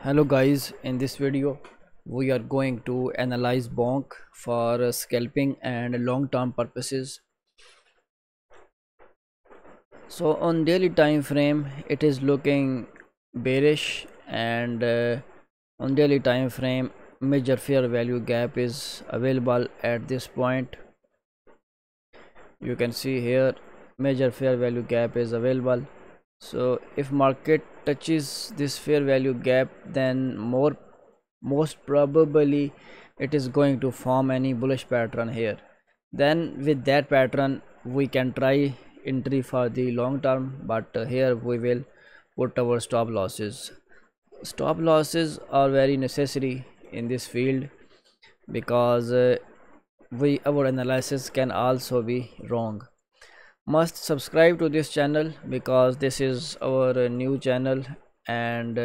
Hello guys, in this video we are going to analyze bonk for scalping and long-term purposes. So on daily time frame it is looking bearish, and on daily time frame major fair value gap is available at this point. You can see here major fair value gap is available. So if market touches this fair value gap, then most probably it is going to form any bullish pattern here. Then with that pattern we can try entry for the long term, but here we will put our stop losses are very necessary in this field, because our analysis can also be wrong. Must subscribe to this channel because this is our new channel, and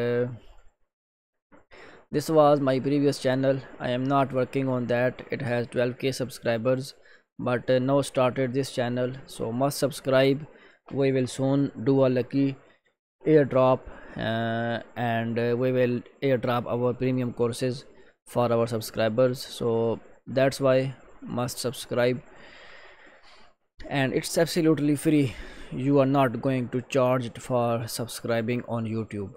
this was my previous channel. I am not working on that. It has 12k subscribers, but now started this channel, so must subscribe. We will soon do a lucky airdrop, and we will airdrop our premium courses for our subscribers, so that's why must subscribe. And it's absolutely free. You are not going to charge for subscribing on YouTube.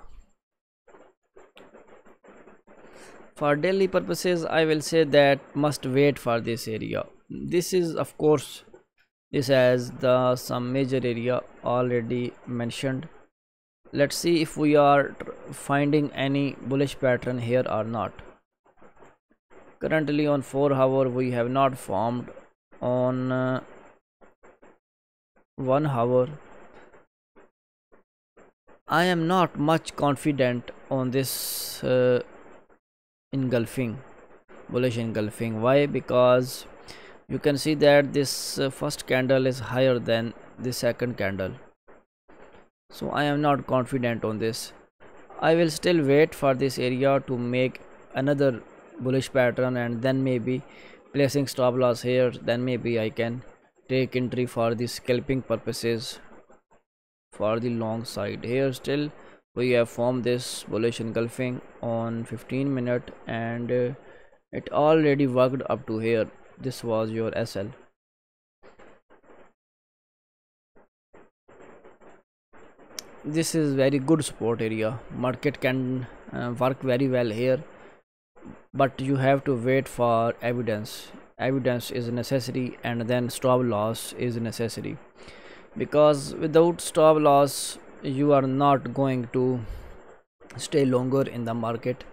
For daily purposes I will say that must wait for this area. This is, of course, this has the some major area already mentioned. Let's see if we are finding any bullish pattern here or not. Currently on 4 hour we have not formed. On 1 hour I am not much confident on this engulfing, bullish engulfing. Why? Because you can see that this first candle is higher than the second candle, so I am not confident on this. I will still wait for this area to make another bullish pattern, and then maybe placing stop loss here. Then maybe I can take entry for the scalping purposes for the long side. Here still we have formed this bullish engulfing on 15 minute, and it already worked up to here. This was your SL. This is very good support area. Market can work very well here, but you have to wait for evidence is necessary, and then stop loss is necessary, because without stop loss you are not going to stay longer in the market.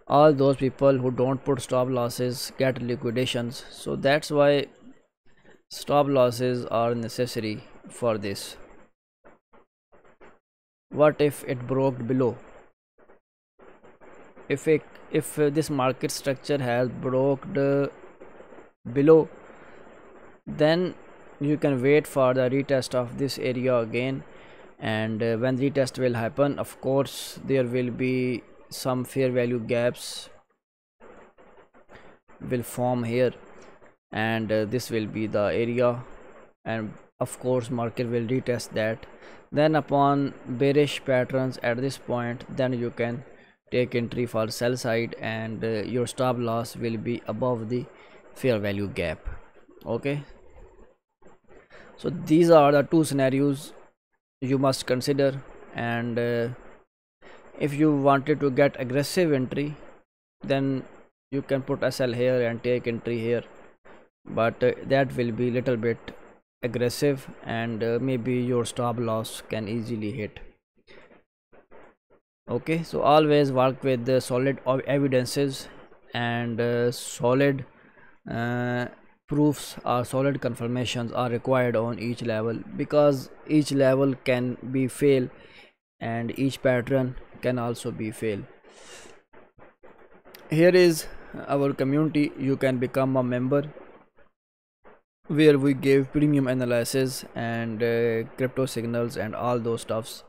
All those people who don't put stop losses get liquidations, so that's why stop losses are necessary for this. What if it broke below? If this market structure has broke below, then you can wait for the retest of this area again. And when retest will happen, of course there will be some fair value gaps will form here, and this will be the area, and of course market will retest that. Then upon bearish patterns at this point, then you can take entry for sell side, and your stop loss will be above the fair value gap. Okay, so these are the two scenarios you must consider. And if you wanted to get aggressive entry, then you can put SL here and take entry here, but that will be little bit aggressive, and maybe your stop loss can easily hit. Okay, so always work with the solid evidences, and solid uh, proofs or solid confirmations are required on each level, because each level can be fail, and each pattern can also be fail. Here is our community. You can become a member, where we give premium analysis and crypto signals and all those stuffs.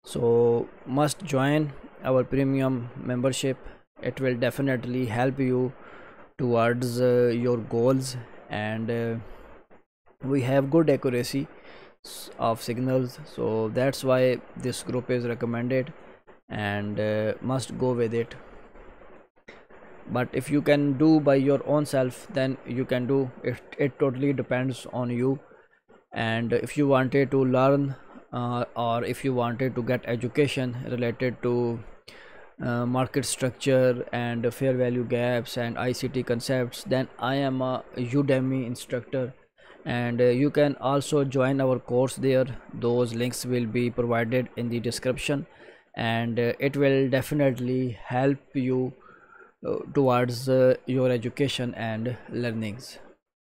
So must join our premium membership. It will definitely help you towards your goals, and we have good accuracy of signals, so that's why this group is recommended. and must go with it. But if you can do by your own self, then you can do it. It totally depends on you. And if you wanted to learn or if you wanted to get education related to market structure and fair value gaps and ICT concepts, then I am a Udemy instructor, and you can also join our course there. Those links will be provided in the description, and it will definitely help you towards your education and learnings.